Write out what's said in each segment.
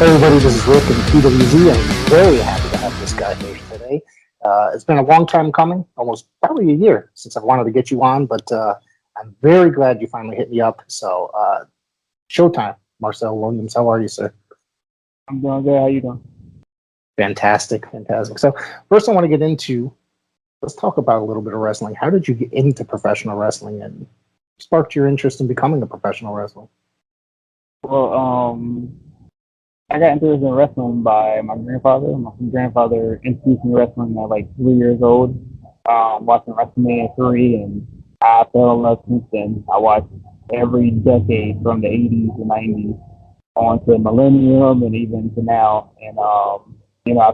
Everybody, this is Rick and PWZ. I'm very happy to have this guy here today. It's been a long time coming, almost probably a year since I wanted to get you on, but I'm very glad you finally hit me up. So, Showtime, Marcel Williams, how are you, sir? I'm doing good. How you doing? Fantastic, fantastic. So, first I want to get into, let's talk about a little bit of wrestling. How did you get into professional wrestling and sparked your interest in becoming a professional wrestler? Well, I got interested in wrestling by my grandfather. My grandfather introduced me to wrestling at like 3 years old. Watching WrestleMania 3, and I fell in love since then. I watched every decade from the 80s to 90s on to the millennium and even to now. And, I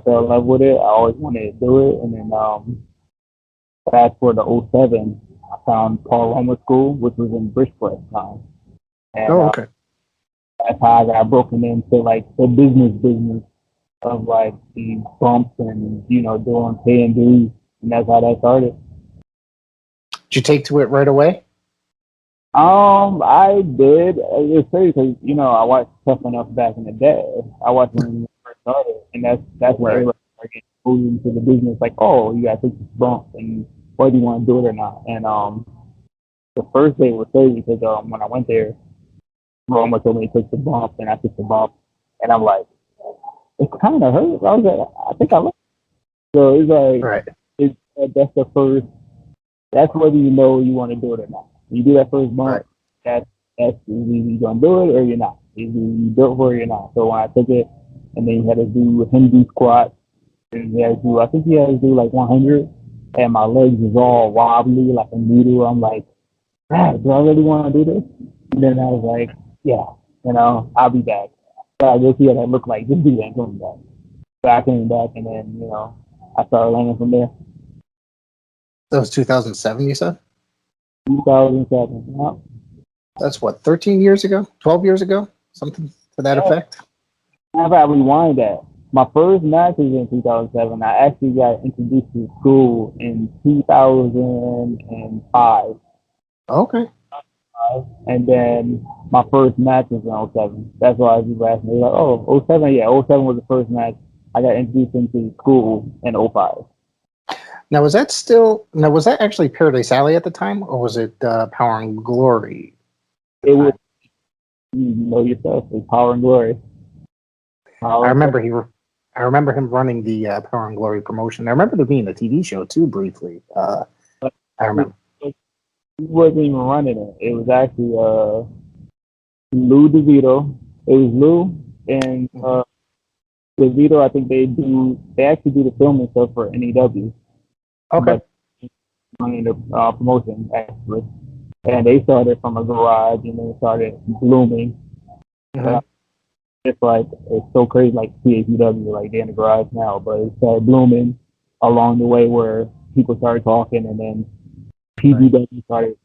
fell in love with it. I always wanted to do it. And then fast forward to 07, I found Paul Roma School, which was in Bridgeport at the time. And, okay. That's how I got broken into like the business of like the bumps and doing paying dues, and that's how that started. Did you take to it right away? I did. It's crazy because I watched Tough Enough back in the day. I watched when it first started, and that's where everybody started getting pulled into the business. Like, oh, you got to take this bump, and whether you want to do it or not. And the first day was crazy because when I went there, Roma told me to take the bump, and I took the bump, and I'm like, it kind of hurt. I was like, I think I love it. So it's like, right. That's the first. That's whether you know you want to do it or not. You do that first bump, that's either you gonna do it or you're not. Either you do it or you're not. So when I took it, and then you had to do Hindu squats, and I think he had to do like 100, and my legs was all wobbly like a noodle. I'm like, do I really want to do this? And then I was like, yeah, I'll be back. So I guess he had that look like this dude ain't coming back. So I came back, and then I started learning from there. That was 2007, you said? 2007. Yeah. That's what, 13 years ago? 12 years ago? Something to that effect? I probably rewind that. My first match was in 2007. I actually got introduced to school in 2005. Okay. And then my first match was in 07. That's why people asked me, like, oh, 07? Yeah, 07 was the first match. I got introduced into school in 05. Now, was that actually Paradise Alley at the time, or was it Power and Glory? It was, you know yourself, it's Power and Glory. I remember him running the Power and Glory promotion. I remember there being a TV show too, briefly. I remember. He wasn't even running it. It was actually Lou DeVito. It was Lou and DeVito. I think they actually do the filming stuff for NEW. Okay. But running the promotion actually, and they started from a garage and then started blooming. Mm-hmm. It's so crazy, like PAPW, like they're in the garage now, but it started blooming along the way where people started talking, and then PGW started,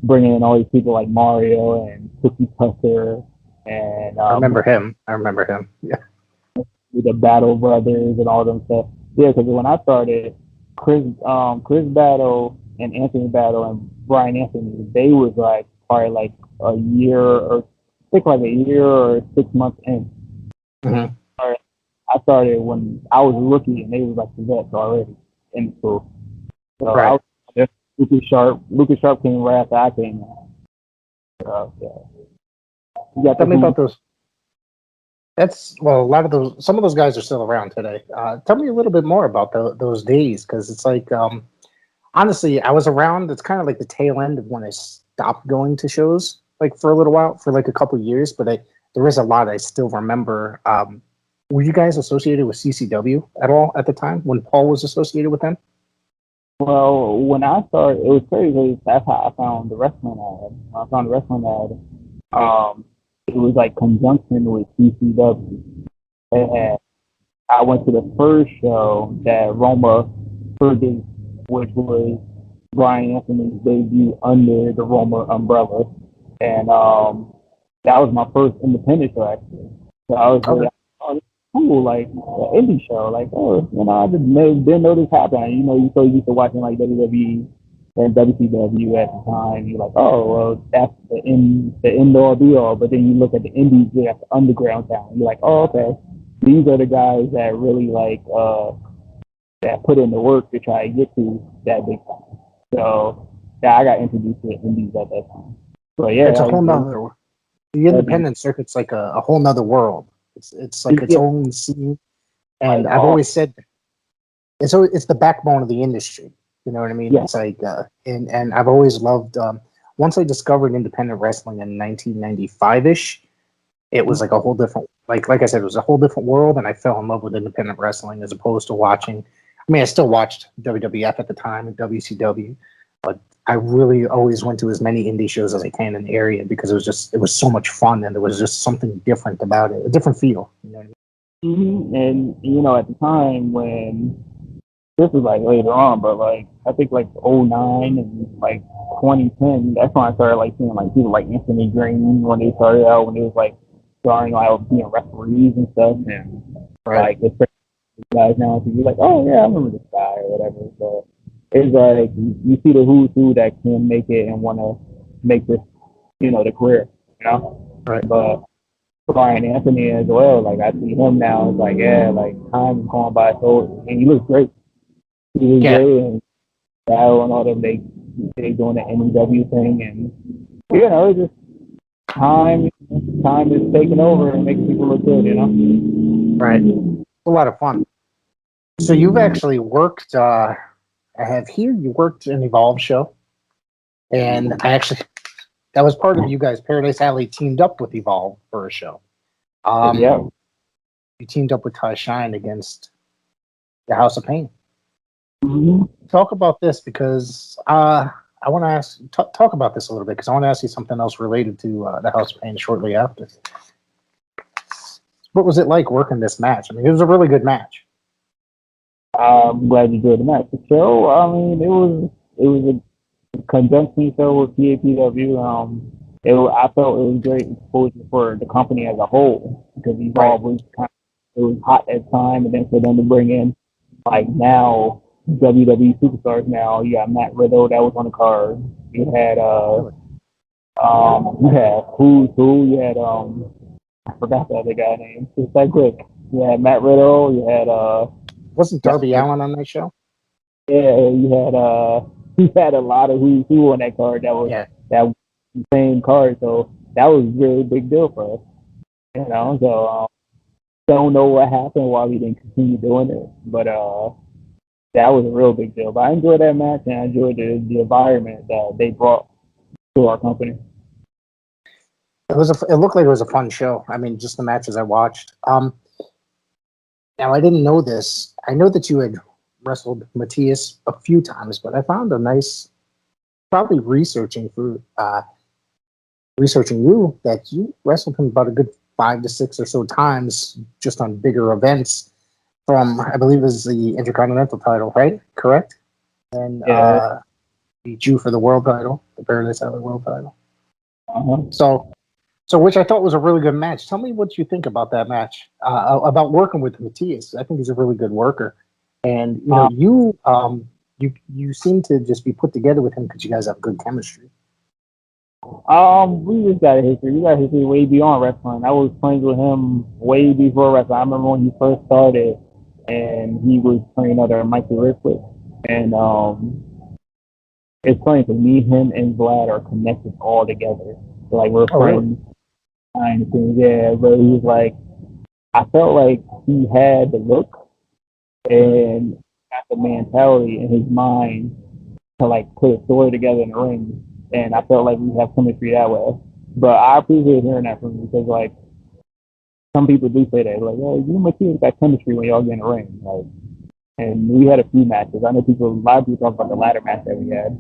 bringing in all these people like Mario and Cookie Cutter, and I remember him. Yeah. With the Battle Brothers and all them stuff. Yeah, because when I started, Chris Battle and Anthony Battle and Brian Anthony, they was like probably like a year or 6 months in. Mm-hmm. I started when I was a rookie, and they was like the vets already in school. So right. Lucas Sharp came right after I came out. Tell me about those. Some of those guys are still around today. Tell me a little bit more about those days, because it's like, honestly, I was around. It's kind of like the tail end of when I stopped going to shows, like for a little while, for like a couple of years. But there is a lot I still remember. Were you guys associated with CCW at all at the time when Paul was associated with them? Well, when I started, it was crazy. That's how I found the wrestling ad. When I found the wrestling ad, it was like conjunction with CCW. And I went to the first show that Roma produced, which was Brian Anthony's debut under the Roma umbrella. And that was my first independent show, actually. So I was like, oh, this is cool, like an indie show. Like, I just didn't know this happened. You're so used to watching like WWE and WCW at the time, you're like, oh, well, that's the end all be all. But then you look at the indies, that's the underground town. You're like, oh, okay, these are the guys that really that put in the work to try to get to that big time. So yeah, I got introduced to the indies at that time. So yeah, It's a whole nother. The independent circuit's like a whole nother world. It's like its own scene, and I've always said it's the backbone of the industry. You know what I mean? Yeah. It's like, and I've always loved. Once I discovered independent wrestling in 1995-ish, it was like a whole different, like I said, it was a whole different world, and I fell in love with independent wrestling as opposed to watching. I mean, I still watched WWF at the time and WCW, but I really always went to as many indie shows as I can in the area because it was so much fun, and there was just something different about it, a different feel. You know what I mean? And at the time when this was like later on, but like I think like 09 and like 2010, that's when I started like seeing like people like Anthony Green when they started out, when they was like starting out being referees and stuff, and like the guys now, so you're like, oh yeah, I remember this guy or whatever. So it's like you see the who's who that can make it and want to make this, the career, Right. But Brian Anthony as well, like I see him now, it's like, yeah, like time is going by so, and he looks great. He was great, and Battle and all them, they doing the NEW thing, and it's just time is taking over and making people look good, Right. It's a lot of fun. So you've actually worked. I have here. You worked an Evolve show, and that was part of you guys. Paradise Alley teamed up with Evolve for a show. You teamed up with Ty Shine against the House of Pain. Mm-hmm. Talk about this because I want to ask. Talk about this a little bit because I want to ask you something else related to the House of Pain shortly after. What was it like working this match? I mean, it was a really good match. I'm glad you enjoyed the match. The show, I mean, it was a conjunction show with PAPW. I felt it was great exposure for the company as a whole because Evolve was it was hot at the time, and then for them to bring in like now WWE superstars. Now you got Matt Riddle that was on the card. You had Who's Who. You had I forgot the other guy name. It's that quick. You had Matt Riddle. You had Wasn't Darby Allin on that show? Yeah, you had a lot of who's who on that card. That was that same card, so that was a really big deal for us. So don't know what happened why we didn't continue doing it, but that was a real big deal. But I enjoyed that match, and I enjoyed the environment that they brought to our company. It looked like it was a fun show. I mean, just the matches I watched. Now I didn't know this. I know that you had wrestled Matthias a few times, but I found a nice, probably researching you, that you wrestled him about a good 5 to 6 or so times just on bigger events from, I believe it was the Intercontinental title, right? Correct? And beat you for the world title, the Paradise Alley world title. So which I thought was a really good match. Tell me what you think about that match, about working with Matthias. I think he's a really good worker. And, you seem to just be put together with him because you guys have good chemistry. We just got a history. We got a history way beyond wrestling. I was playing with him way before wrestling. I remember when he first started, and he was playing under Michael Rickwick. And it's funny because me, him, and Vlad are connected all together. So, like, we're friends. Kind of things, yeah. But he was like, I felt like he had the look and got the mentality in his mind to like put a story together in the ring. And I felt like we have chemistry that way. But I appreciate hearing that from you because, like, some people do say that. Like, oh, you and Matthias got chemistry when y'all get in the ring. Like, and we had a few matches. I know a lot of people talk about the ladder match that we had.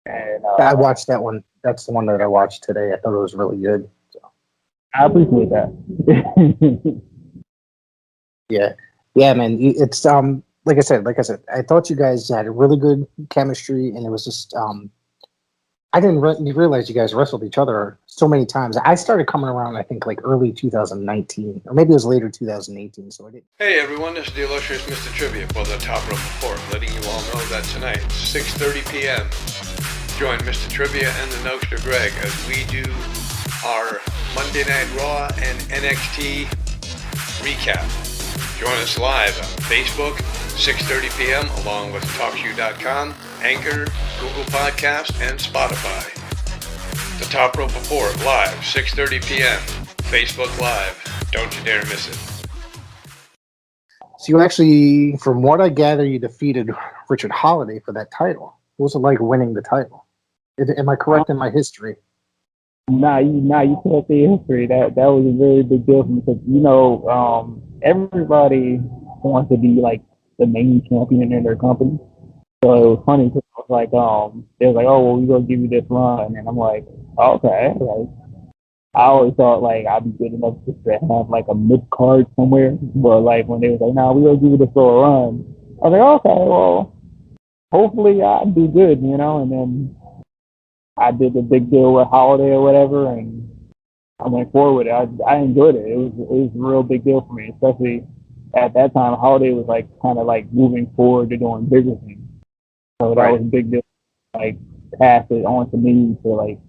And I watched that one. That's the one that I watched today. I thought it was really good. So. I appreciate that. Yeah, man. It's like I said, I thought you guys had a really good chemistry, and it was just I didn't realize you guys wrestled each other so many times. I started coming around, I think, like early 2019, or maybe it was later 2018. So I did. Hey everyone, this is the illustrious Mr. Trivia for the Top Rope Report, letting you all know that tonight, 6:30 p.m., join Mr. Trivia and the Noster Greg as we do our Monday Night Raw and NXT recap. Join us live on Facebook, 6:30 p.m., along with TalkShoe.com, Anchor, Google Podcast, and Spotify. The Top Rope Report live, 6:30 p.m., Facebook Live. Don't you dare miss it. So you actually, from what I gather, you defeated Richard Holiday for that title. What was it like winning the title? Am I correct in my history? Nah, you can't say history. That was a very big deal for me because everybody wants to be like the main champion in their company. So it was funny because I was like, they was like, oh well, we're gonna give you this run, and I'm like, okay. Like I always thought like I'd be good enough just to have like a mid card somewhere, but like when they was like, nah, we're gonna give you this little run, I was like, okay, well, hopefully I do good, and then I did the big deal with Holiday or whatever, and I went forward with it. I enjoyed it. It was a real big deal for me, especially at that time. Holiday was like kind of like moving forward to doing bigger things, so that was a big deal. Like pass it on to me to like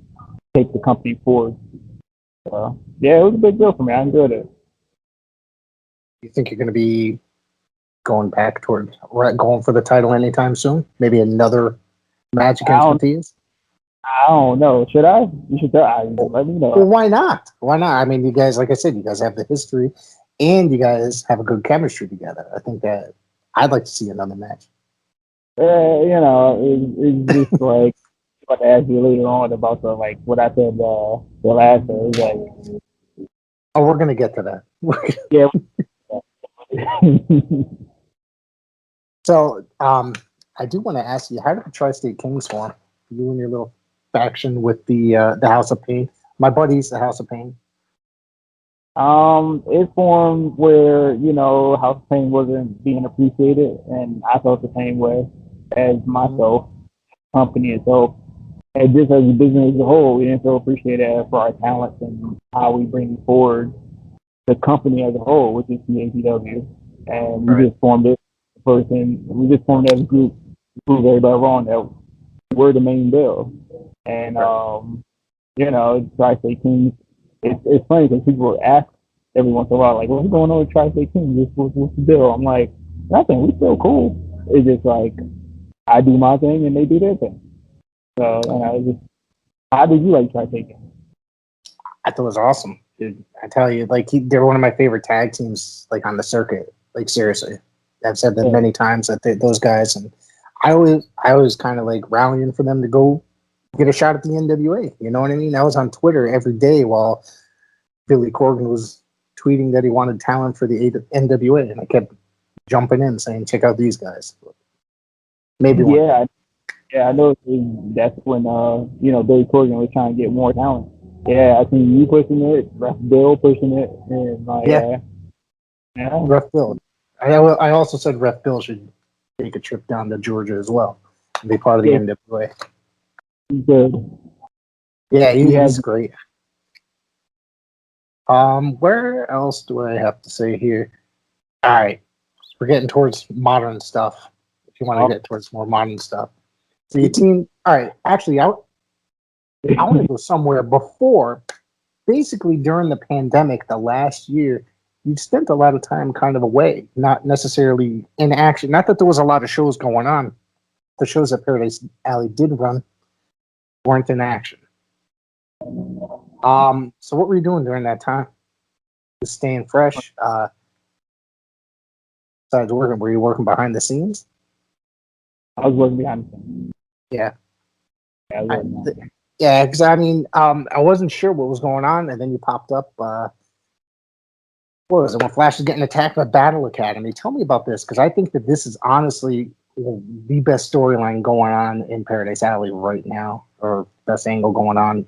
take the company forward. So yeah, it was a big deal for me. I enjoyed it. You think you're going to be going back toward going for the title anytime soon? Maybe another match against Matthias? I don't know. Should I? You should let me know. Well, why not? Why not? I mean, you guys, like I said, you guys have the history, and you guys have a good chemistry together. I think that I'd like to see another match. It's just like I'm about to ask you later on about the like what I said the last time. It was like, oh, we're gonna get to that. Yeah. So, I do want to ask you, how did the Tri-State Kings form? You and your little faction with the House of Pain. My buddies, the House of Pain. It formed where House of Pain wasn't being appreciated, and I felt the same way as myself, company itself, and just as a business as a whole, we didn't feel appreciated for our talents and how we bring forward the company as a whole, which is PAPW, and we just formed it. We just formed it as a group to prove everybody wrong that we're the main bill. And Tri-State Kings. It's funny because people ask every once in a while, like, "What's going on with Tri-State Kings? What's the deal?" I'm like, "Nothing. We still cool. It's just like I do my thing and they do their thing." So how did you like Tri-State Kings? I thought it was awesome, dude. I tell you, like they're one of my favorite tag teams, like on the circuit. Like seriously, I've said that many times that those guys, and I always kind of like rallying for them to go get a shot at the NWA. You know what I mean? I was on Twitter every day while Billy Corgan was tweeting that he wanted talent for the NWA, and I kept jumping in saying, "Check out these guys." Maybe one. Yeah, I know that's when Billy Corgan was trying to get more talent. Yeah, I think you pushing it, Ref Bill pushing it, and Ref Bill. I also said Ref Bill should take a trip down to Georgia as well and be part of the NWA. Good. Yeah, he's great. Where else do I have to say here? All right, we're getting towards modern stuff. If you want to get towards more modern stuff, so your team. All right, actually, I want to go somewhere before. Basically, during the pandemic, the last year, you spent a lot of time kind of away, not necessarily in action. Not that there was a lot of shows going on. The shows that Paradise Alley did run weren't in action. So what were you doing during that time? Just staying fresh. Besides working, were you working behind the scenes? I was working behind the scenes. Yeah. Because I wasn't sure what was going on, and then you popped up. What was it? When Flash was getting attacked by Battle Academy. Tell me about this, because I think that this is honestly the best storyline going on in Paradise Alley right now, or best angle going on.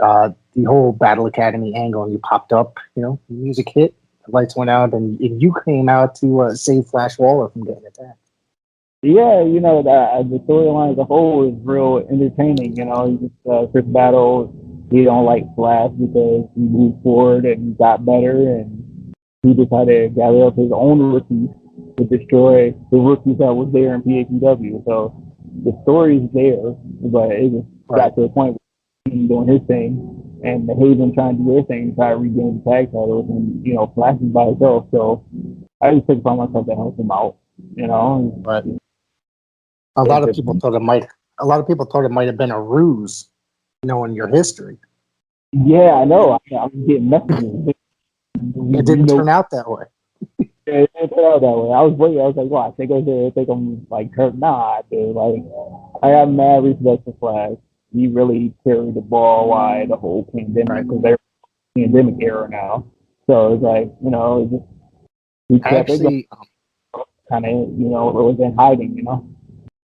The whole Battle Academy angle, and you popped up. The music hit, the lights went out, and you came out to save Flash Waller from getting attacked. Yeah, the storyline as a whole is real entertaining. Chris Battle, he don't like Flash because he moved forward and got better, and he decided to gather up his own rookies to destroy the rookies that was there in PAPW. So the story's there, but it just got to a point where he's doing his thing, and the Haven trying to do their thing, try to regain the tag titles, and Flash is by himself. So I just took it upon myself to help him out. But a lot of people thought it might have been a ruse, knowing your history. Yeah, I know. I'm getting messages. It didn't turn out that way. It didn't turn out that way. I was waiting. I was like, "Wow, I think I'm like hurt." Nah, dude. Like, I got mad respect for Flash. He really carried the ball wide the whole pandemic because they're pandemic era now. So it's like, he kept it kind of, it was in hiding,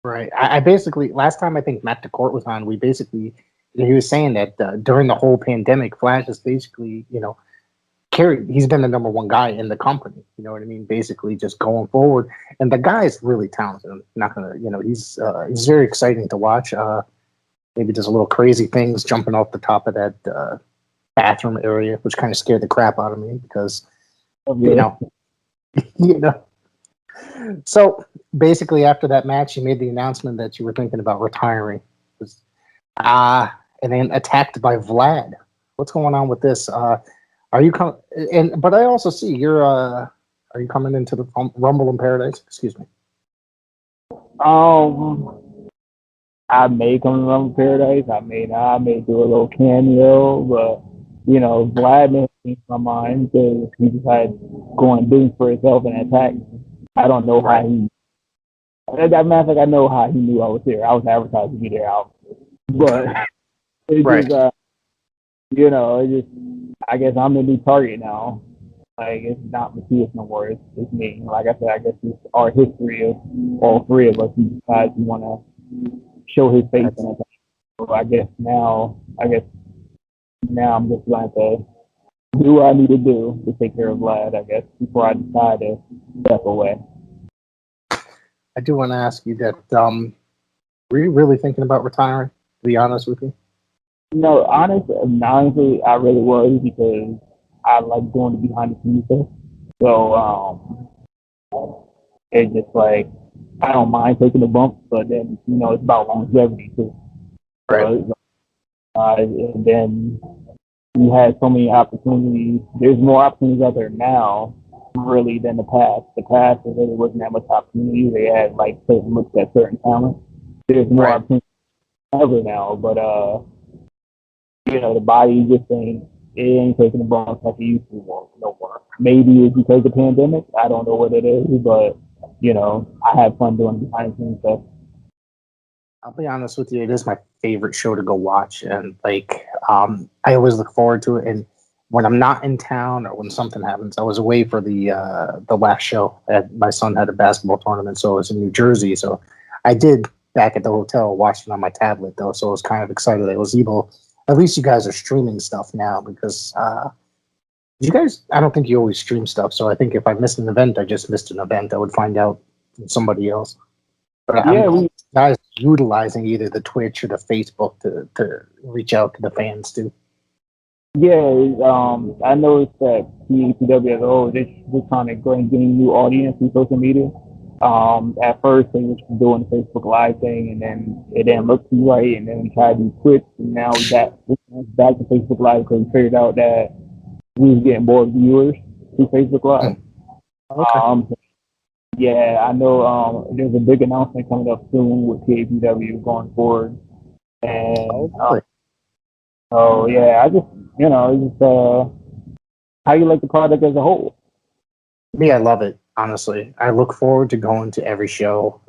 Right. I basically, last time I think Matt DeCourt was on, he was saying that during the whole pandemic, Flash is basically, he's been the number one guy in the company. You know what I mean? Basically just going forward. And the guy's really talented. I'm not going to, he's very exciting to watch. Maybe does a little crazy things jumping off the top of that bathroom area, which kind of scared the crap out of me because, you know. So basically, after that match, you made the announcement that you were thinking about retiring. And then attacked by Vlad. What's going on with this? Are you coming? But I also see you're. Are you coming into the Rumble in Paradise? Excuse me. I may come to Rumble in Paradise. I may not. I may do a little cameo, but Vlad may change my mind because he decided going business for himself and attack. I don't know how he. That matter like I know how he knew I was there. I was advertised to be there, but it's just, it just. I guess I'm the new target now. Like it's not Matthias no more. It's me. Like I said, I guess it's our history of all three of us. He decides he want to show his face and attack. So I guess now I'm just going to do what I need to do to take care of Vlad. I guess before I decide to step away. I do want to ask you that, were you really thinking about retiring, to be honest with you? No, honestly, I really was because I like doing the behind the scenes stuff. So, it's just like, I don't mind taking the bump, but then, it's about longevity too. Right. So, and then we had so many opportunities. There's more opportunities out there now really than the past. The past, there really wasn't that much opportunity. They had like certain looks at certain talent. There's more opportunities ever now, but the body just ain't taking the bumps like it used to no more. Maybe it's because of the pandemic. I don't know what it is, but I have fun doing behind the scenes stuff. I'll be honest with you, it is my favorite show to go watch, and I always look forward to it. And when I'm not in town or when something happens, I was away for the last show. My son had a basketball tournament, so I was in New Jersey. So I did back at the hotel watching on my tablet though, so I was kind of excited. I was able. At least you guys are streaming stuff now because you guys. I don't think you always stream stuff, so I think if I missed an event, I just missed an event. I would find out from somebody else. But you guys utilizing either the Twitch or the Facebook to reach out to the fans too. Yeah, I noticed that PAPW as a whole, they're trying to go and gain new audience through social media. At first, they were doing the Facebook Live thing, and then it didn't look too right, and then we tried to do Twitch, and now we got back to Facebook Live because we figured out that we was getting more viewers through Facebook Live. Okay. Yeah, I know there's a big announcement coming up soon with PAPW going forward. And so, yeah, I just, how you like the product as a whole? Me, I love it, honestly. I look forward to going to every show.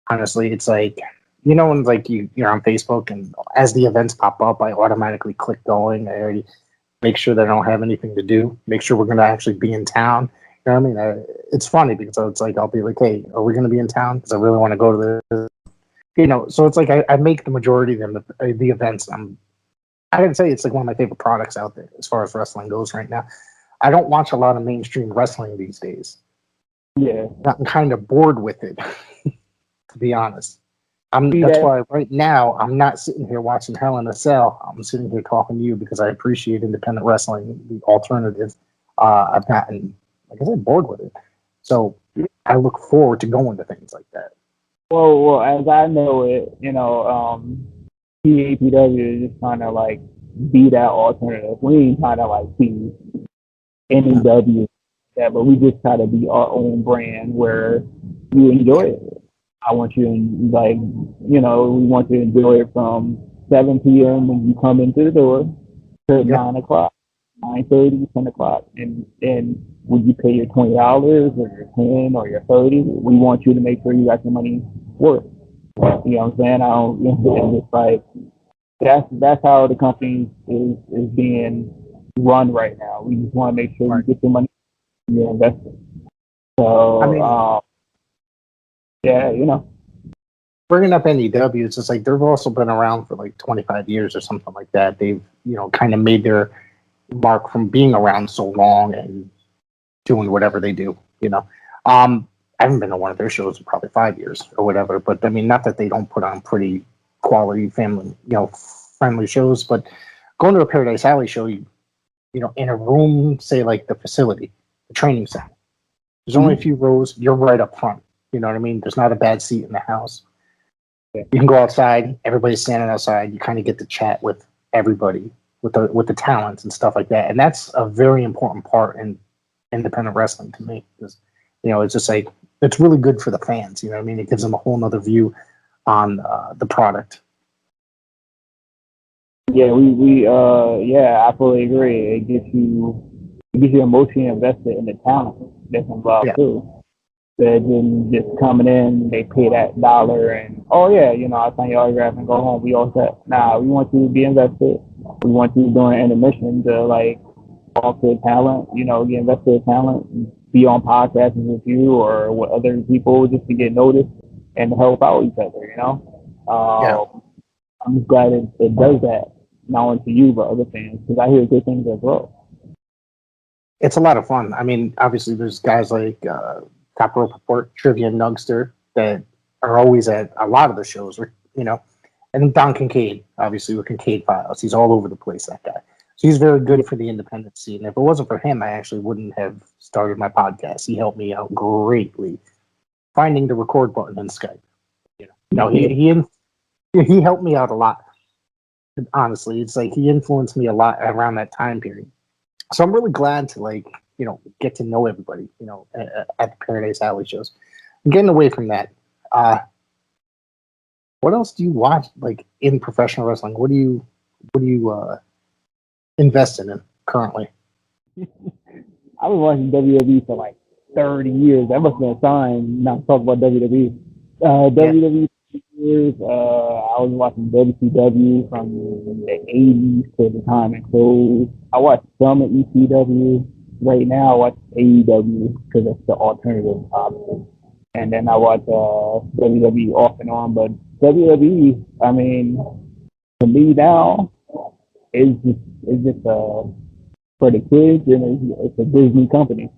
Honestly, it's like, when like you're on Facebook and as the events pop up, I automatically click going. I already make sure that I don't have anything to do, make sure we're going to actually be in town. You know what I mean? It's funny because it's like I'll be like, "Hey, are we going to be in town?" Because I really want to go to the, So it's like I make the majority of them the events. I can say it's like one of my favorite products out there as far as wrestling goes right now. I don't watch a lot of mainstream wrestling these days. Yeah, I'm kind of bored with it. to be honest. See That's that? why right now I'm not sitting here watching Hell in a Cell. I'm sitting here talking to you because I appreciate independent wrestling, the alternative. I've gotten, like I said, bored with it. So I look forward to going to things like that. Well, as I know it, PAPW is just trying to like be that alternative. We ain't trying to like be NEW, yeah, but we just try to be our own brand where you enjoy it. I want you to we want you to enjoy it from 7 p.m. when you come into the door to 9 o'clock, 9:30, 10 o'clock, and would you pay your $20 or your 10 or your 30? We want you to make sure you got your money worth. You know what I'm saying? I don't. It's just like that's how the company is being run right now. We just want to make sure you get your money you're investing. So I mean, yeah, bringing up NEW, it's just like they've also been around for like 25 years or something like that. They've kind of made their mark from being around so long and doing whatever they do. I haven't been to one of their shows in probably 5 years or whatever. But I mean, not that they don't put on pretty quality family, friendly shows, but going to a Paradise Alley show, in a room, say like the facility, the training center, there's only a few rows. You're right up front. You know what I mean? There's not a bad seat in the house. You can go outside. Everybody's standing outside. You kind of get to chat with everybody, with the talents and stuff like that. And that's a very important part in independent wrestling to me. Because, it's just like, it's really good for the fans. You know what I mean? It gives them a whole nother view on the product. Yeah, I fully agree. It gets you emotionally invested in the talent that's involved too. That then just coming in, they pay that dollar and I'll sign your autograph and go home. We all set. Nah, we want you to be invested. We want you during intermission to like talk to talent, get invested in talent, be on podcasts with you or with other people just to get noticed and help out each other, I'm just glad it does that, not only to you, but other fans, because I hear good things as well. It's a lot of fun. I mean, obviously, there's guys like Top Rope Report, Trivia and Nugster that are always at a lot of the shows, and then Don Kincaid, obviously, with Kincaid Files. He's all over the place, that guy. So he's very good for the independent scene. If it wasn't for him, I actually wouldn't have started my podcast. He helped me out greatly finding the record button in Skype. He helped me out a lot. Honestly, it's like he influenced me a lot around that time period. So I'm really glad to get to know everybody, at the Paradise Alley shows. I'm getting away from that. What else do you watch in professional wrestling? What do you investing in currently? I was watching WWE for like 30 years. That must have been a sign not to talk about WWE. WWE years. I was watching WCW from the 80s to the time it closed. I watched some of ECW. Right now, I watch AEW because it's the alternative option. And then I watch WWE off and on. But WWE, I mean, to me now, is just for the kids, and it's a Disney company.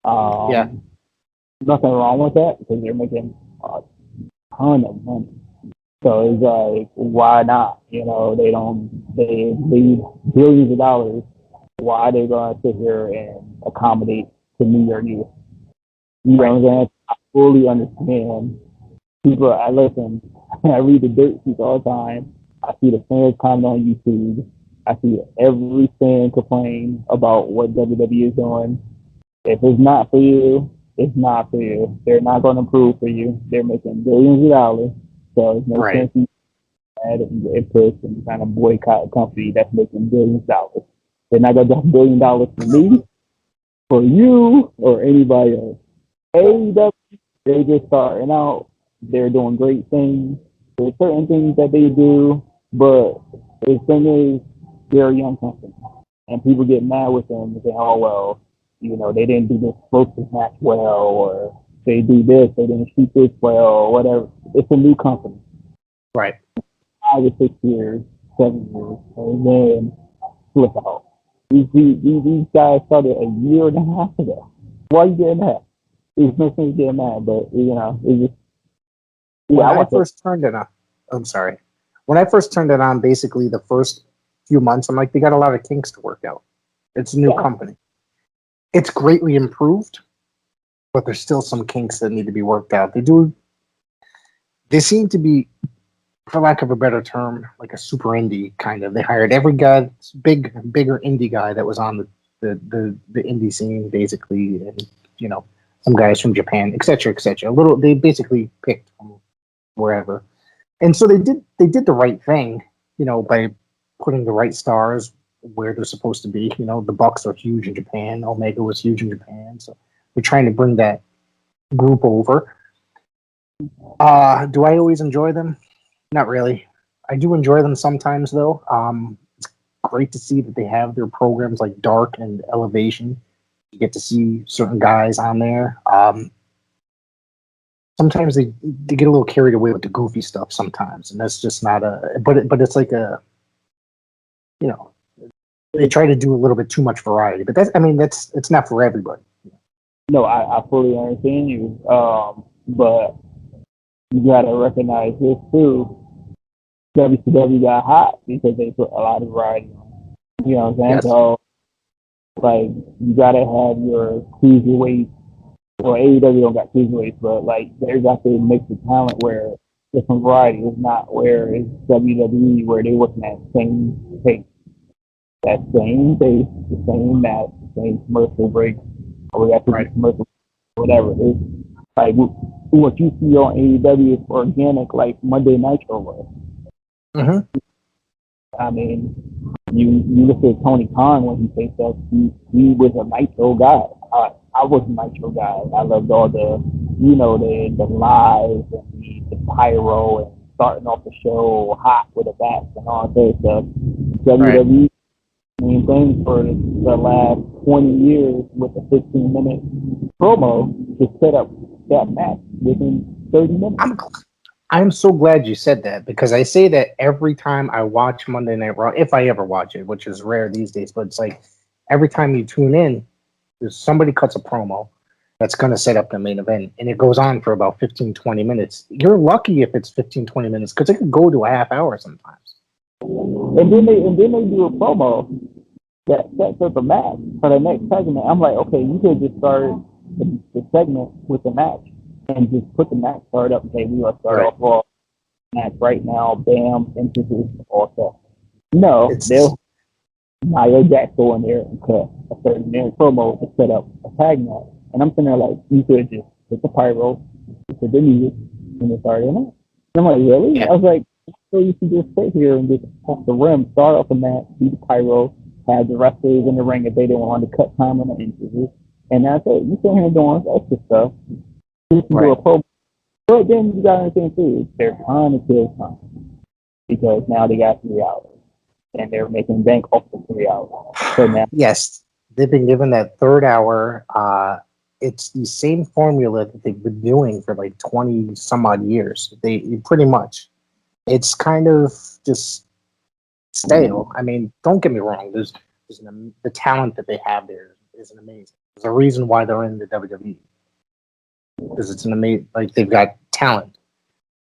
Nothing wrong with that because they're making a ton of money. So it's like, why not? They need billions of dollars. Why are they gonna sit here and accommodate to me or you? You know what I'm saying? I fully understand. People, I listen. I read the dirt sheets all the time. I see the fans comment on YouTube. I see every fan complain about what WWE is doing. If it's not for you, it's not for you. They're not going to improve for you. They're making billions of dollars. So it's no sense in mad and push and trying to boycott a company that's making billions of dollars. They're not going to get $1 billion for me, for you, or anybody else. AEW, they're just starting out. They're doing great things. There's certain things that they do, but the thing is, they're a young company. And people get mad with them and say, oh, well, they didn't do this focus match well, or they do this, they didn't shoot this well, or whatever. It's a new company. Right. 5 or 6 years, 7 years, and then flip out. These guys started a year and a half ago. Why are you getting mad? There's no sense getting mad, but, it's just, when Yeah, I I watched it. first turned it on, I'm sorry. When I first turned it on, basically the first few months, I'm like, they got a lot of kinks to work out. It's a new company. It's greatly improved, but there's still some kinks that need to be worked out. They seem to be, for lack of a better term, like a super indie kind of. They hired every guy, bigger indie guy that was on the indie scene, basically, and some guys from Japan, etc., etc. They basically picked from wherever, and so they did the right thing, by putting the right stars where they're supposed to be. The Bucks are huge in Japan. Omega was huge in Japan, so we're trying to bring that group over. Do I always enjoy them? Not really. I do enjoy them sometimes, though. It's great to see that they have their programs like Dark and Elevation. You get to see certain guys on there. Sometimes they get a little carried away with the goofy stuff sometimes, and that's just not but it's like they try to do a little bit too much variety, but it's not for everybody. No, I fully understand you. But you gotta recognize this too. WCW got hot because they put a lot of variety on. You know what I'm saying? Yes. So, like, you gotta have your cruiserweight. Well, AEW don't got cruiserweights, but like they got to mix the talent where different variety is not where it's WWE where they working at the same pace, that same pace, the same match, the same commercial break, or we got to commercial, whatever. It's like what you see on AEW is organic, like Monday Nitro was. Mm-hmm. I mean, you look at Tony Khan when he faced us. He was a Nitro guy. I was a Nitro guy. I loved all the live and the pyro and starting off the show hot with a bat and all that stuff. WWE main thing for the last 20 years with a 15-minute promo to set up that match within 30 minutes. I'm so glad you said that, because I say that every time I watch Monday Night Raw, if I ever watch it, which is rare these days, but it's like every time you tune in, there's somebody cuts a promo that's going to set up the main event, and it goes on for about 15, 20 minutes. You're lucky if it's 15, 20 minutes, because it could go to a half hour sometimes. And then they do a promo that sets up a match for the next segment. I'm like, okay, you could just start the segment with the match and just put the match start up. Okay, we are start off Raw match right now. Bam, introduce all stuff. No, they'll Nia Jax go in there and cut a 30-minute promo to set up a tag match. And I'm sitting there like, you could just hit the pyro, put the music, and it started in it. And I'm like, really? Yeah. I was like, so you can just sit here and just off the rim, start off the match, do the pyro, have the wrestlers in the ring if they didn't want to cut time on the interview. And that's it. You sit here doing extra stuff. You can do a promo. But then you got to understand too, they're trying to kill time. Because now they got 3 hours. And they're making bank off the 3 hours. So now, yes, they've been given that third hour. It's the same formula that they've been doing for like 20 some odd years. They pretty much. It's kind of just stale. I mean, don't get me wrong. The talent that they have there is amazing. There's a reason why they're in the WWE, because it's an amazing. Like, they've got talent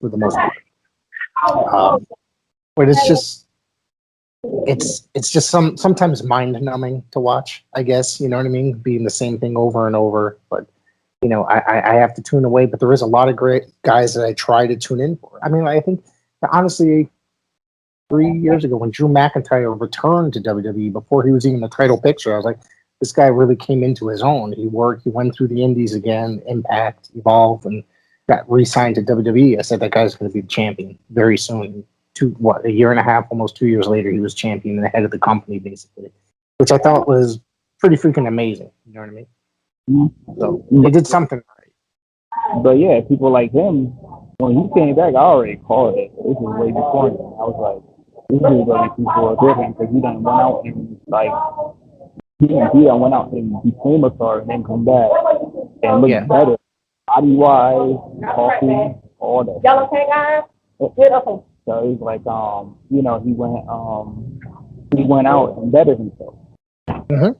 for the most part. But it's just. It's just sometimes mind numbing to watch, I guess, you know what I mean? Being the same thing over and over. But, I have to tune away. But there is a lot of great guys that I try to tune in for. I mean, I think, honestly, 3 years ago when Drew McIntyre returned to WWE before he was even the title picture, I was like, this guy really came into his own. He went through the indies again, Impact, Evolve, and got re-signed to WWE. I said that guy's going to be the champion very soon. A year and a half, almost 2 years later, he was champion and the head of the company, basically, which I thought was pretty freaking amazing. You know what I mean? Mm-hmm. So they did something right. But yeah, people like him, when he came back, I already called it. This was way before him. I was like, this is going to be people different because he done went out and he done went out and became a star and then come back and look better, body wise, coffee, all that. Y'all okay, guys? So he's like, he went out and bettered himself. Mm-hmm.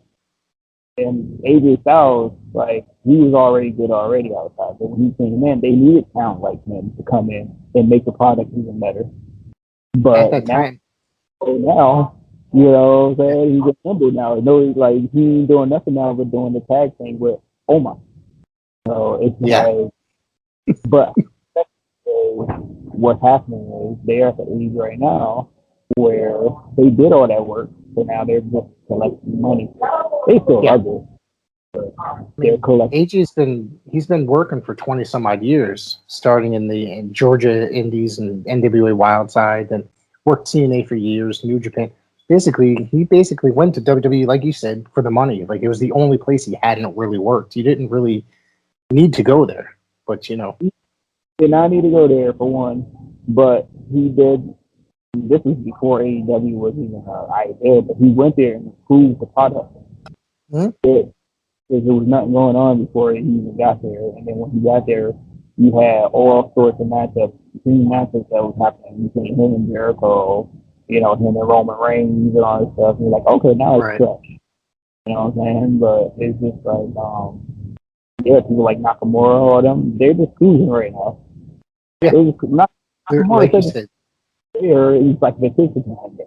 And AJ Styles, like, he was already good already outside. But when he came in, they needed talent like him to come in and make the product even better. At But that now, time. you know what I'm saying? He's a number now. No, like, he ain't doing nothing now but doing the tag thing with Omar. So it's Yeah. like, but what's happening is they're at the age right now where they did all that work. So now they're just collecting money. They still Yeah. are good. But I they're mean, collecting. he's been working for 20 some odd years, starting in Georgia Indies and NWA Wildside, and worked TNA for years, New Japan. He basically went to WWE, like you said, for the money. Like, it was the only place he hadn't really worked. He didn't really need to go there, but He did not need to go there for one, but he did. This was before AEW was even an idea, but he went there and improved the product. Mhm. Because there was nothing going on before he even got there. And then when he got there, you had all sorts of matchups, team matchups that was happening between him and Jericho, you know, him and Roman Reigns and all this stuff. And you're like, okay, now it's Right. fresh. You know what I'm saying? But it's just like, yeah, people like Nakamura or them, they're just cruising right now. Yeah. They're just, not, Nakamura Like you said said. there, he's like vacation time there.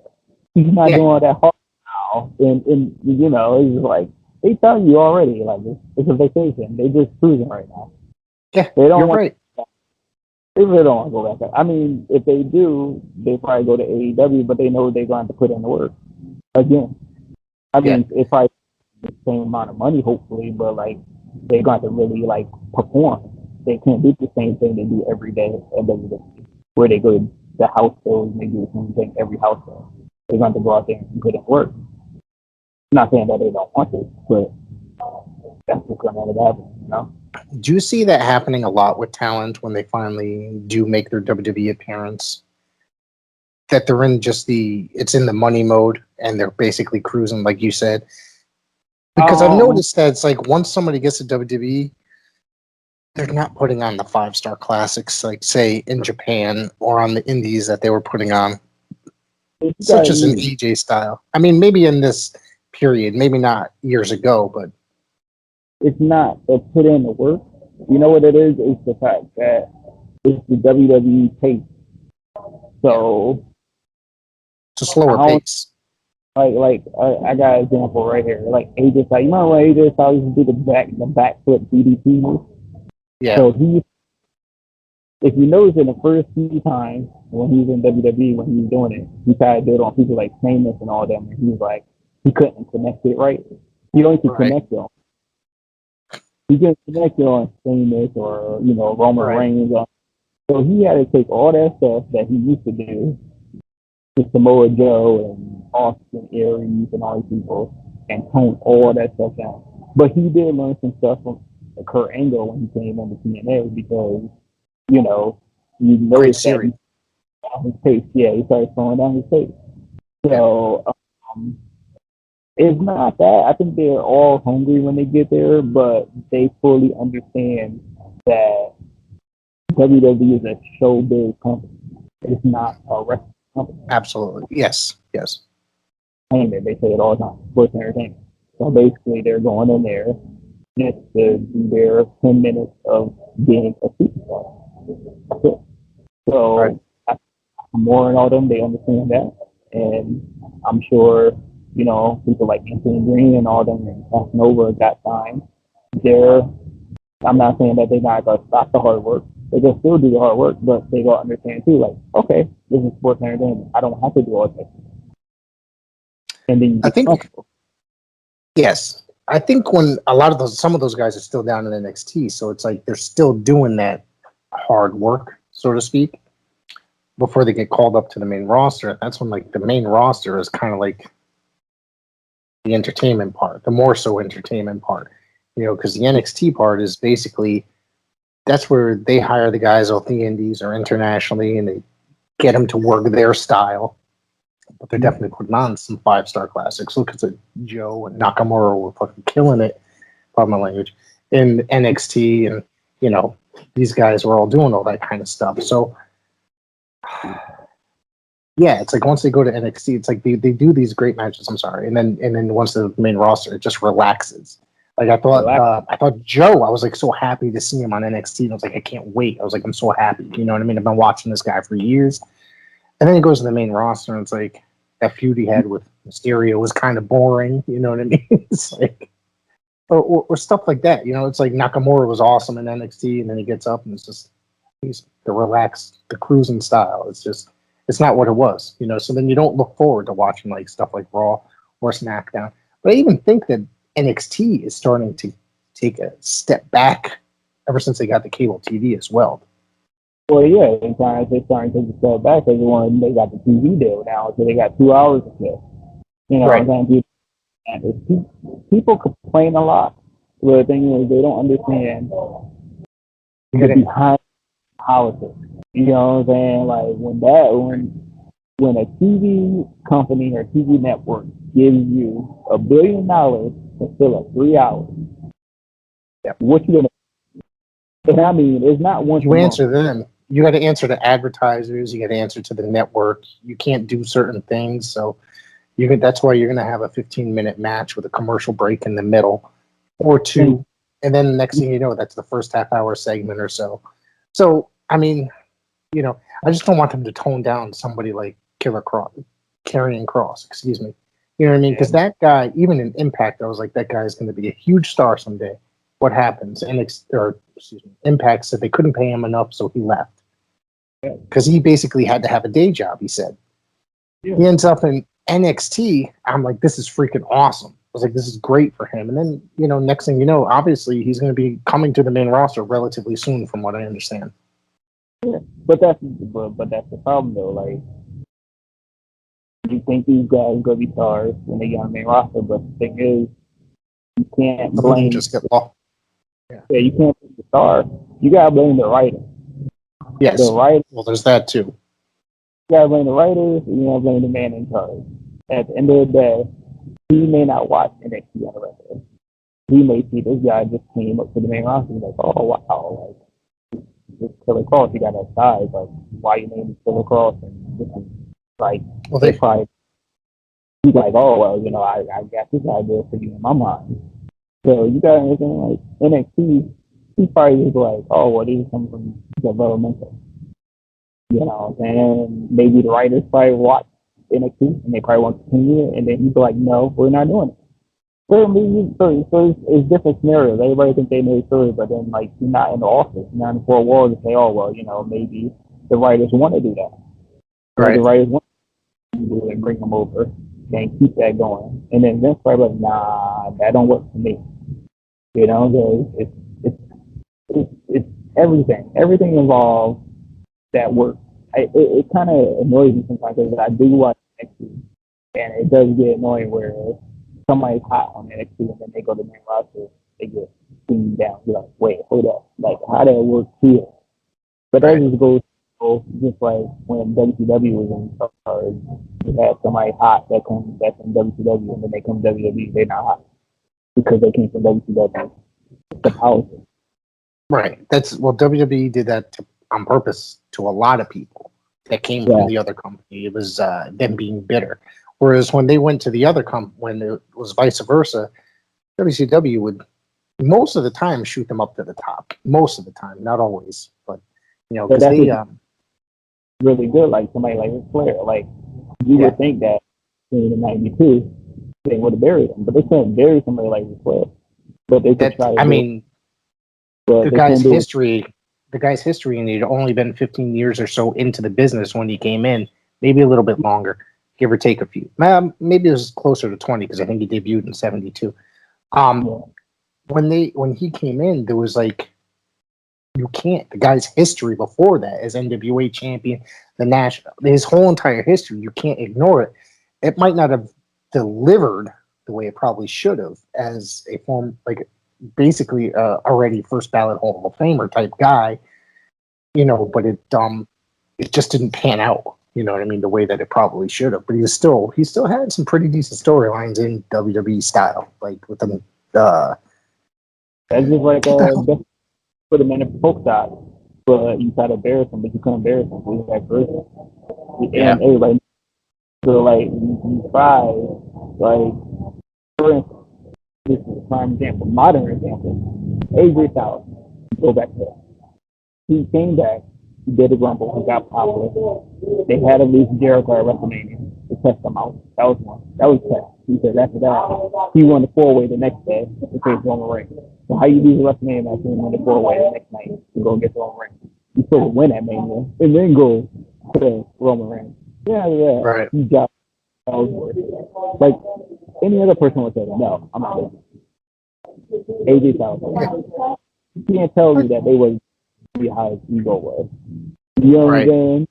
He's not Yeah. doing that hard now. And you know, it's just like, they tell you already, like, it's a vacation. They just cruising right now. Yeah. They don't You're want. right. They really don't want to go back. I mean, if they do, they probably go to AEW, but they know they're going to put in the work again. I Yeah. mean, it's probably the same amount of money, hopefully, but like they're going to really like perform. They can't do the same thing they do every day at WWE, where they go to the house shows and they do the same thing every house show. They're going to go out there and put in work. Not saying that they don't want it, but that's what's going to end up happening, you know? Do you see that happening a lot with talent when they finally do make their WWE appearance? That they're in it's in the money mode and they're basically cruising, like you said. Because I've noticed that it's like once somebody gets to WWE, they're not putting on the 5-star classics, like say in Japan or on the indies that they were putting on, such as an AJ style. I mean, maybe in this period, maybe not years ago, but it's not they put in the work. You know what it is? It's the fact that it's the WWE pace. So it's a slower I don't pace. I got an example right here. Like AJ Styles, you remember when AJ Styles used to do the backflip DDT move? Yeah. So if you notice in the first few times when he was in WWE, when he was doing it, he tried to do it on people like Famous and all them, and he was like, he couldn't connect it right. You don't need to Right. connect it on. You can connect it on Famous or, you know, Roman Right. Reigns. So he had to take all that stuff that he used to do with Samoa Joe and Austin Aries and all these people and tone all that stuff down. But he did learn some stuff from Kurt Angle when he came on the TNA because, you know, you Great notice that series. his pace. Yeah, he started slowing down his pace. Yeah. So it's not that. I think they're all hungry when they get there, but they fully understand that WWE is a showbiz company. It's not a wrestling company. Absolutely. Yes. Yes. Entertainment. They say it all the time. Sports entertainment. So basically, they're going in there just to do their 10 minutes of being a superstar. That's it. So Right. more and all them, they understand that. And I'm sure, you know, people like Anthony Green and all them and Casanova at that time, I'm not saying that they're not going to stop the hard work. They can still do the hard work, but they going to understand too, like, okay, this is sports entertainment. I don't have to do all this. And then you I get think comfortable. yes. I think when some of those guys are still down in NXT, so it's like they're still doing that hard work, so to speak, before they get called up to the main roster. That's when like the main roster is kind of like the entertainment part, the more so entertainment part, because the NXT part is basically that's where they hire the guys off the indies or internationally and they get them to work their style. But they're definitely putting on some 5-star classics. Look at Joe and Nakamura were fucking killing it, pardon my language, in NXT, and these guys were all doing all that kind of stuff. So Yeah, it's like once they go to NXT, it's like they do these great matches. I'm sorry, and then once the main roster, it just relaxes. Like I thought Joe, I was like so happy to see him on NXT. And I was like, I can't wait. I was like, I'm so happy. You know what I mean? I've been watching this guy for years, and then he goes to the main roster, and it's like that feud he had with Mysterio was kind of boring. You know what I mean? It's like or stuff like that. You know, it's like Nakamura was awesome in NXT, and then he gets up and it's just he's the relaxed, the cruising style. It's not what it was, you know. So then you don't look forward to watching like stuff like Raw or SmackDown. But I even think that NXT is starting to take a step back ever since they got the cable TV as well. Well, yeah, they're starting to take a step back because they got the TV deal now, so they got 2 hours to fill. You know Right. what I'm saying? People complain a lot, but the thing is they don't understand the behind politics. You know what I'm saying? Like when a TV company or TV network gives you $1 billion to fill up 3 hours, what you gonna? And I mean, it's not one. You answer them. You got to answer to advertisers. You got to answer to the network. You can't do certain things, so that's why you're going to have a 15-minute match with a commercial break in the middle or two, and then the next thing you know, that's the first half-hour segment or so. So, I mean, you know, I just don't want them to tone down somebody like Karrion Kross, excuse me. You know what I mean? Because that guy, even in Impact, I was like, that guy is going to be a huge star someday. What happens? Impact said they couldn't pay him enough, so he left. Because he basically had to have a day job, he said. Yeah. He ends up in NXT. I'm like, this is freaking awesome. I was like, this is great for him. And then, you know, next thing you know, obviously he's going to be coming to the main roster relatively soon, from what I understand. Yeah, but that's the problem though. Like, you think these guys are gonna be stars when they get on the main roster, but the thing is, you can't blame. Just get lost. Yeah, you can't blame the star. You gotta blame the writer. Yes. The writer. Well, there's that too. You gotta blame the writers, and you gotta blame the man in charge. At the end of the day, he may not watch NXT on the regular. He may see this guy just came up to the main roster and like, oh wow, like this Killer Cross, he got that size. Like, why you name Killer Cross? And this is like, well, they probably he's like, oh well, you know, I got this idea for you in my mind. So you gotta understand, like NXT, he probably was like, oh well, these come from developmental. You know, and maybe the writers probably watch NXT and they probably want to continue it, and then he'd be like, no, we're not doing it. So it's different scenarios. Everybody thinks they know the story, but then like you're not in the office, you're not in the four walls to say, oh well, you know, maybe the writers want to do that. Right. The writers want to do it and bring them over and keep that going. And then Vince probably like, nah, that don't work for me. You know, it's everything involved that works. It kind of annoys me sometimes because I do watch NXT, and it does get annoying where somebody's hot on NXT and then they go to the main roster, they get seen down. You're like, wait, hold up, like how that work here? But that just goes just like when WCW was in charge, you have somebody hot that's in WCW, and then they come to WWE, they're not hot because they came from WCW. It's the policy. Right. WWE did that on purpose to a lot of people that came from the other company. It was them being bitter. Whereas when they went to the other company, when it was vice versa, WCW would most of the time shoot them up to the top. Most of the time, not always, but you know, because they really good. Like somebody like Ric Flair, like you would think that in '92 they would have buried him, but they couldn't bury somebody like Ric Flair. But they could try to. I mean, the guy's history. The guy's history, and he'd only been 15 years or so into the business when he came in, maybe a little bit longer, give or take a few. Maybe it was closer to 20 because I think he debuted in '72. When he came in, there was like, you can't. The guy's history before that as NWA champion, his whole entire history, you can't ignore it. It might not have delivered the way it probably should have as a form, like basically already first ballot Hall of Famer type guy, you know, but it just didn't pan out, you know what I mean, the way that it probably should have. But he still had some pretty decent storylines in WWE style, like with them. That's just like put him in a folk side, but you try to embarrass him, but you couldn't embarrass him. So he's that person, and everybody So like you try, like for instance, this is a prime example, modern example. AJ Styles, go back there. He came back, he did a Rumble, he got popular. They had to lose Jericho at WrestleMania to test him out. That was one. That was test. He said after that, he won the 4-way the next day to face Roman Reigns. So how you lose a WrestleMania match and win the 4-way the next night to go get Roman Reigns? You still win at Mania and then go to Roman Reigns. Yeah, Right. You got Ellsworth. Like any other person would say, no, I'm not doing it. AJ Styles. You can't tell me that they was how his ego was. You know what I'm saying?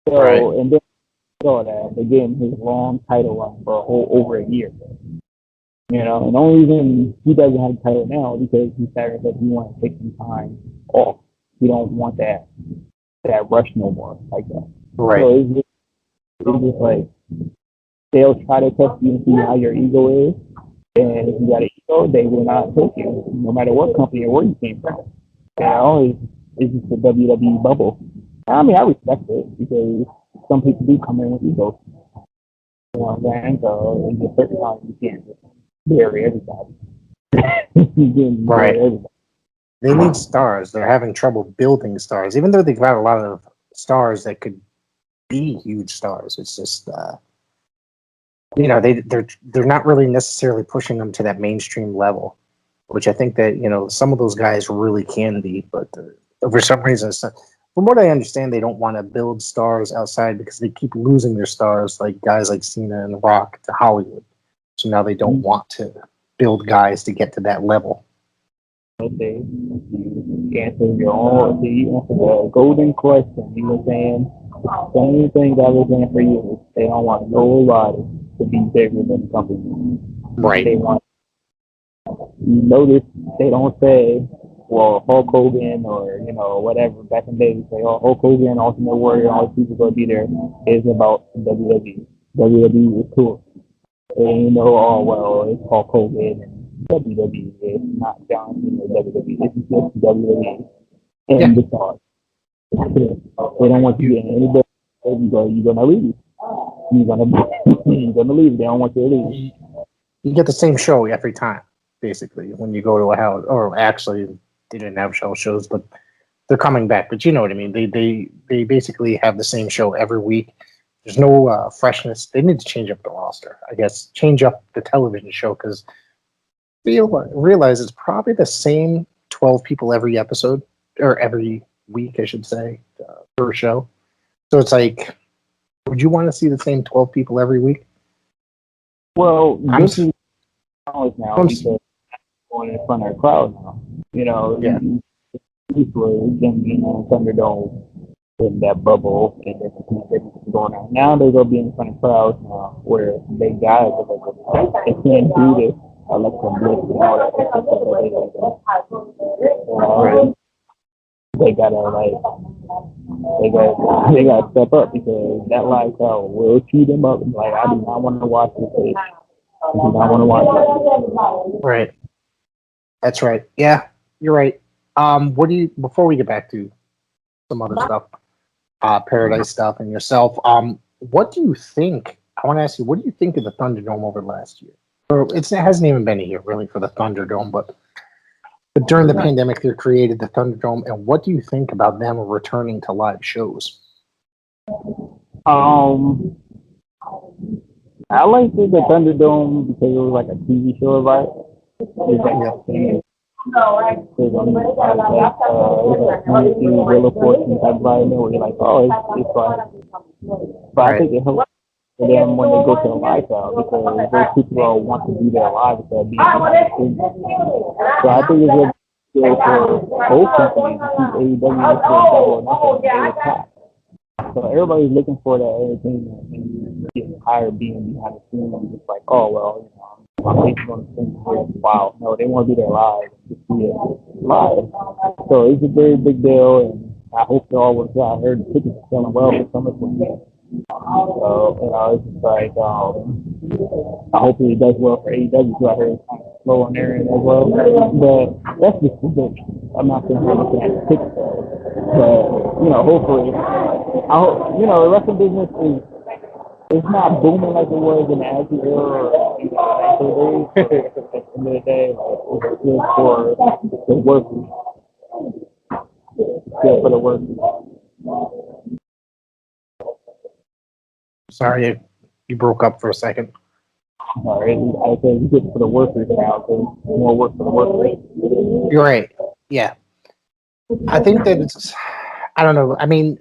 So, right. And then saw that they gave him his long title run for over a year. You know, and the only reason he doesn't have the title now is because he said that he wants to take some time off. He don't want that rush no more like that. Right. So it's just like they'll try to test you and see how your ego is. And if you got an ego, they will not take you, no matter what company or where you came from. You know, it's just the WWE bubble. I mean, I respect it because some people do come in with egos. You know what I'm saying? So in a certain time, you can't just bury everybody. You can't bury everybody. They need stars. They're having trouble building stars, even though they've got a lot of stars that could be huge stars. It's just, you know, they're not really necessarily pushing them to that mainstream level, which I think that, you know, some of those guys really can be, but for some reason, from what I understand, they don't want to build stars outside because they keep losing their stars, like guys like Cena and Rock, to Hollywood. So now they don't want to build guys to get to that level. Okay, you answer your own. You answer the golden question. You know what I'm saying? The only thing that was in for you is they don't want nobody to be bigger than the company. Right. They want. You notice they don't say, well, Hulk Hogan or, you know, whatever. Back in the day, they say, oh, Hulk Hogan, Ultimate Warrior, all these people going to be there. It's about WWE. WWE is cool. And you know, oh, well, it's Hulk Hogan and WWE. It's not John Cena WWE. It's just WWE. And the stars. They don't want you to get anybody. You're going to leave. You're going to leave. They don't want you to leave. You get the same show every time, basically, when you go to a house. Or actually, they didn't have shows, but they're coming back. But you know what I mean. They basically have the same show every week. There's no freshness. They need to change up the roster, I guess. Change up the television show because realize it's probably the same 12 people every episode, or every week, I should say, per show. So it's like, would you want to see the same 12 people every week? Well, this is now because going in front of a crowd now. You know, usually in Thunderdome in that bubble and there's going on. Now they're gonna be in front of crowds now where big guys are like, they can't do this electro blitz and all that stuff. They gotta step up because that live crowd will chew them up. Like, I do not want to watch this. I do not want to watch it. Right. That's right. Yeah, you're right. What do you, before we get back to some other stuff, Paradise stuff and yourself, what do you think? I want to ask you, what do you think of the Thunderdome over last year? Or it hasn't even been a year really for the Thunderdome, but during the pandemic, they created the Thunderdome. And what do you think about them returning to live shows? I liked the Thunderdome because it was like a TV show about it. Wheel of Fortune type environment where you're like, oh, it's fun. But I think it helps for them when they go to the live crowd because those people want to be there live instead of being behind the scenes. So I think it's really good for both companies to keep AEW so everybody's looking for that entertainment and getting tired of being behind the scenes and just like, oh, well, you know, I'm waiting on the scene for a while. No, they want to be there live to see it live. So it's a very big deal, and I hope it all works out. I heard the tickets are selling well for some of them. So, you know, it's just like, I hope it does well for AEW too. I heard it's kind of slow on their end as well. But that's just the thing. I'm not saying I'm looking at the tickets, but, you know, hopefully, I hope, you know, the wrestling business it's not booming like it was in the Attitude Era or in the actual days. But at the end of the day, like, it's good for the workers. It's good for the workers. Sorry, you broke up for a second. Sorry, I said it's good for the workers now, so more work for the workers. You're right. Yeah. I think that it's, I don't know. I mean,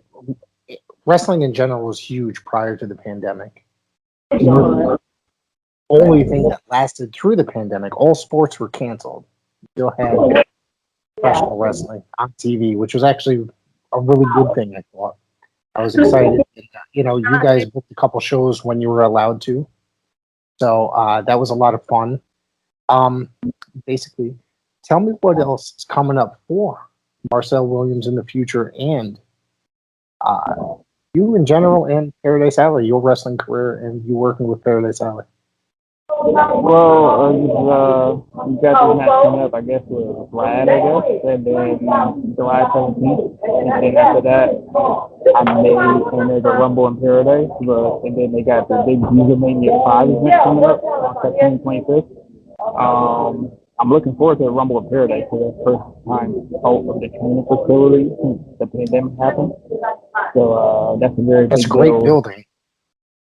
wrestling in general was huge prior to the pandemic. The only thing that lasted through the pandemic, all sports were canceled. You still had professional wrestling on TV, which was actually a really good thing, I thought. I was excited. You know, you guys booked a couple shows when you were allowed to. So that was a lot of fun. Basically, tell me what else is coming up for Marcel Williams in the future and you in general and Paradise Alley, your wrestling career and you working with Paradise Alley. Well, you got this match coming up, I guess, with Vlad, I guess, and then July 17th. And then after that, I may enter the Rumble in Paradise, and then they got the big Mania 5 event coming up on September 25th. I'm looking forward to the Rumble in Paradise for the first time out of the training facility since the pandemic happened. So that's a very That's big a great building.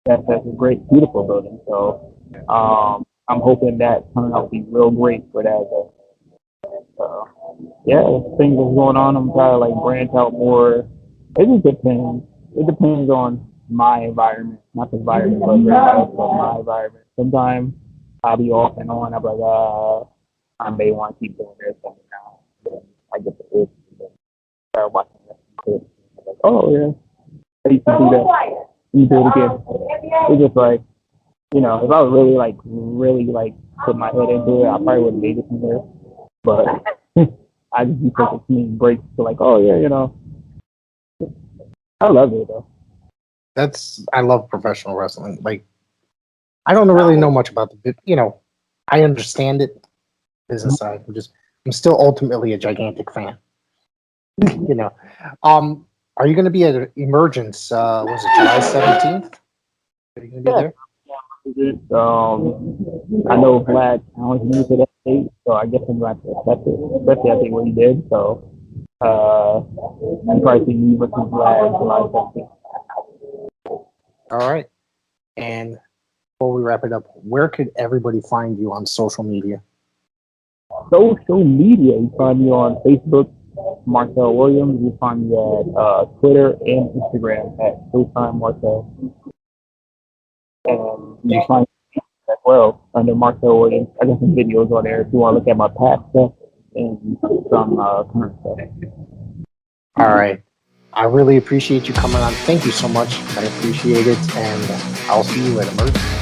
That's a great, beautiful building. So I'm hoping that turns out to be real great for that. Yeah, things are going on. I'm trying to like branch out more. It just depends. It depends on my environment, not the environment, but my environment. Sometimes I'll be off and on. I'll be like, I may want to keep doing this and now. I get the itch and start watching it. Like, oh yeah, I used to do that. Let me do it again. It's just like, you know, if I was really put my head into it, I probably would have made it from there. But I just be taking breaks to like, oh yeah, you know. I love it though. I love professional wrestling. Like, I don't really know much about the, you know, I understand it, business side. I'm still ultimately a gigantic fan. You know, are you going to be at Emergence? Was it July 17th? Are you going to be there? I know Vlad challenged me to that date, so I guess I'm going to accept it, especially I think what he did. So, you probably see me versus Vlad July 17th. All right. And before we wrap it up, where could everybody find you on social media? Social media, you find me on Facebook, Marcel Williams. You find me at Twitter and Instagram at Showtime Marcel. And you find me as well under Marcel Williams. I got some videos on there if you want to look at my past stuff and some current stuff. All right. I really appreciate you coming on. Thank you so much. I appreciate it. And I'll see you at Emergence.